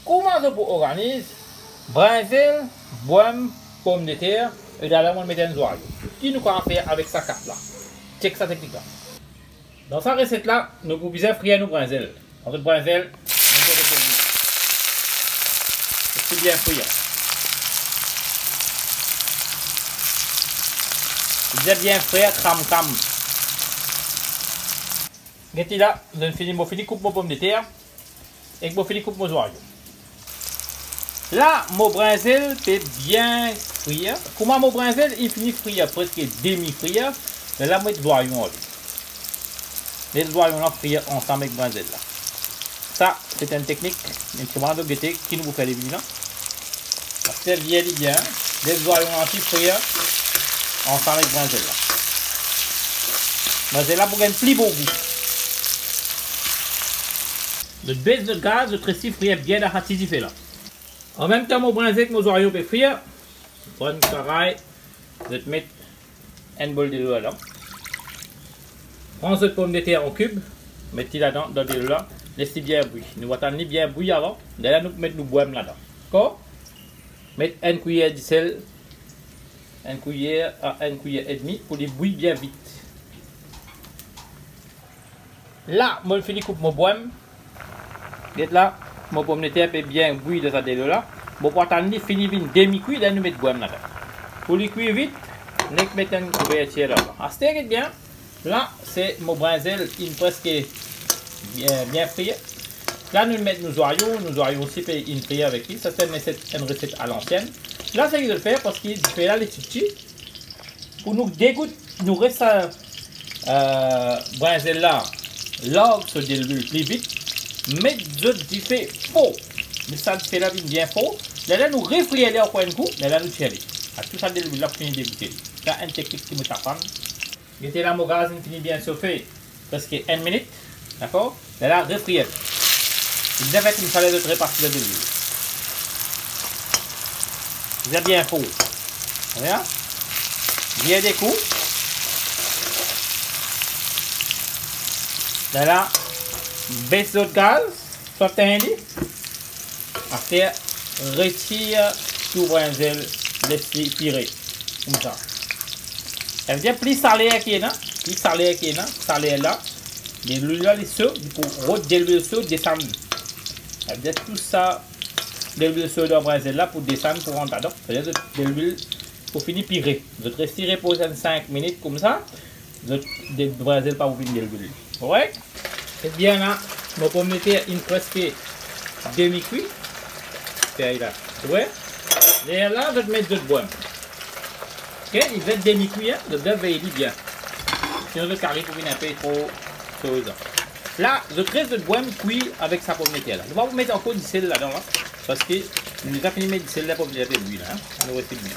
comment je organise brinzel, boîme, pomme de terre, et là, on met un oiseau. Qui nous va faire avec sa carte là? Check sa technique là. Dans sa recette là, nous pouvons bien frire nos brinzel. Dans notre brinzel, c'est bien frire. Bien frire, cram. Et là, je finis coupe mon pomme de terre et je finis coupe mon oiseau. Là, mon brinzel est bien frire. Comment mon brinzel il finit frire presque demi-frire. Mais là, je mets l'oignon. Les oignons là frire ensemble avec le brinzel là. Ça, c'est une technique, une commande de gaieté qui nous fait les vins. Parce que bien, les oignons qui frire ensemble avec le brinzel là. Brinzel là pour gagner plus beau goût. Le baisse de gaz, le tressis frire bien la hâte fait là. En même temps, mon brinzel avec mon oignons peut frire. Bonne pareil, je vais te mettre un bol de l'eau là. Prends cette pomme de terre en cube, mettez là-dedans, dans l'eau là, laissez bien bouillir. Nous attendons bien bouillir avant, là nous mettons nos boîmes là-dedans. D'accord? Mettez une cuillère de sel, une cuillère à une cuillère et demie pour les bouillir bien vite. Là, moi je finis coupe mon boîme. Là, mon pomme de terre peut bien bouillir dans cette eau là. Bon, pour attendre, fini une demi-cuillère, là nous mettons boîme là-dedans. Pour les cuire vite, nous mettons une couverture là. Ah, c'est bien. Là, c'est mon brinzel qui est presque bien frit. Là, nous mettons nos oignons aussi une frire avec lui. Ça, c'est une recette à l'ancienne. Là, c'est ce qu'il fait parce qu'il fait là les petits. Pour nous dégoûter, nous reste brinzel là, l'orgue se dilue plus vite. Mais d'autres, il fait faux. Mais ça, il fait là bien faux. Là, nous refrier là au coin de coup. Là, nous tirer. Tout ça, dilue là, pour dégoûter. C'est une technique qui me t'apprend. Mettez là mon gaz, il finit bien chauffer presque 1 minute, d'accord? Là, refrier. Vous avez une salade de répartie de l'huile. Vous avez bien faux. Voilà. Bien des coups. Là, baisse le gaz, sortez un lit. Après, retire tout brinzel, laissez tirer. Comme ça. Ça veut dire plus salé qui est là, salé là, les là les sauts, pour redélever le saut, descendre. Ça veut dire tout ça, délever le saut de brinzel là pour descendre pour rentrer dedans. Ça veut dire de l'huile pour finir pirer. Vous restez reposer 5 minutes comme ça, vous de brinzel pas vous finir de l'huile. Ouais. C'est bien là, mon pomme de terre une presque demi-cuit. C'est là. Ouais. Et là, je vais mettre d'autres boîmes. Ok, il va être demi-cuit, le beurre va aider bien. Sinon, le carré pour venir un peu trop chose. Là, je reste de boîme cuit avec sa pomme de terre là. Je vais vous mettre encore du sel là-dedans là. Parce que nous avons fini de mettre du sel là pour venir de l'huile. Ça nous reste bien.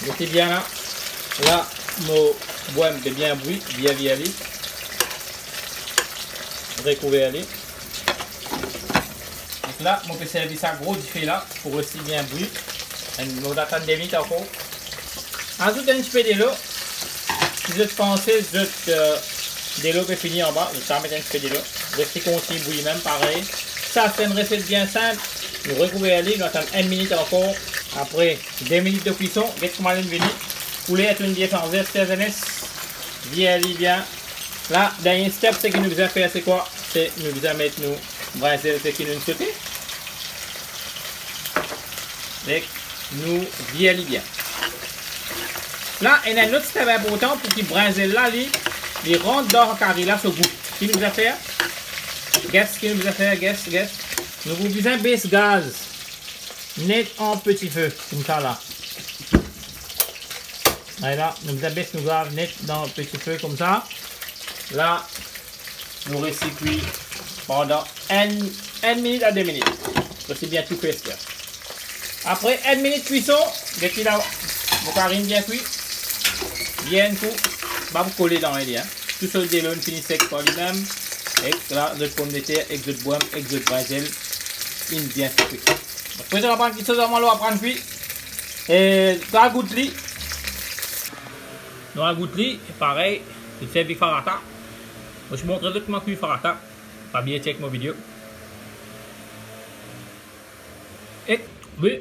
Mettez bien là. Là, nos boîmes est bien bouilli, bien vite. Recouvert les. Donc là, on peut servir ça gros du fait là pour aussi bien bouillir. On va attendre 2 minutes encore. Ajoute un petit peu de l'eau. Si vous pensez que de l'eau peut finir en bas, je vais mettre un petit peu de l'eau. Restez continue bouillir même pareil. Ça, c'est une recette bien simple. Nous recouvrons les, nous attendons 1 minute encore. Après 2 minutes de cuisson, qu'est-ce qu'on va venir? Poulet est une bien transverse, bien bien. Là, dernier step, c'est que nous devons faire, c'est quoi? C'est nous devons mettre nos brinzel, c'est qui nous sauter. Et nous bien. Là, il y a un autre step important pour qu'il brinzel là, il rentre dans le carré là, ce goût. Ce qu'il nous a fait, guess. Nous vous disons baisse gaz, net en petit feu, comme ça là. Voilà, nous vous baisse nos gaz net dans le petit feu, comme ça. Là, nous restons cuit pendant 1 minute à 2 minutes. C'est bien tout cuit. Après 1 minute de cuisson, regardez là, mon farine bien cuit. Bien coup, va vous coller dans les liens. Tout ça, le l'eau finit sec par lui-même. Et là, notre pomme de terre, avec notre boîme, avec notre brinzel, il bien cuit. Après, on va prendre quelque chose à moi, prendre cuit. Et dans la goutte lit. Dans la goutte lit, pareil, il fait avec farata. Je vous montre comment cuire farata. Pas bien check ma vidéo. Et oui,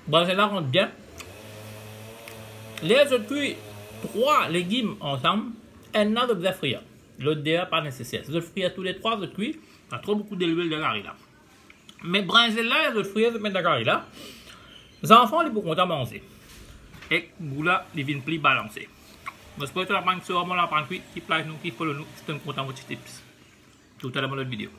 braser là rentre bien. Les autres cuits 3 légumes ensemble, un autre de frire. L'autre déjà pas nécessaire. Les autres frire tous les 3 autres cuits, on a trop beaucoup d'huile de curry là. Mais braser là, les autres frire, mettre de curry là. Les enfants, ils pourront manger. Et goula, ils viennent plus balancer. J'espère que tu as pas sur la cuit, qui plaît nous, qui follow nous, c'est un content de tips. Tout à l'heure dans l'autre vidéo.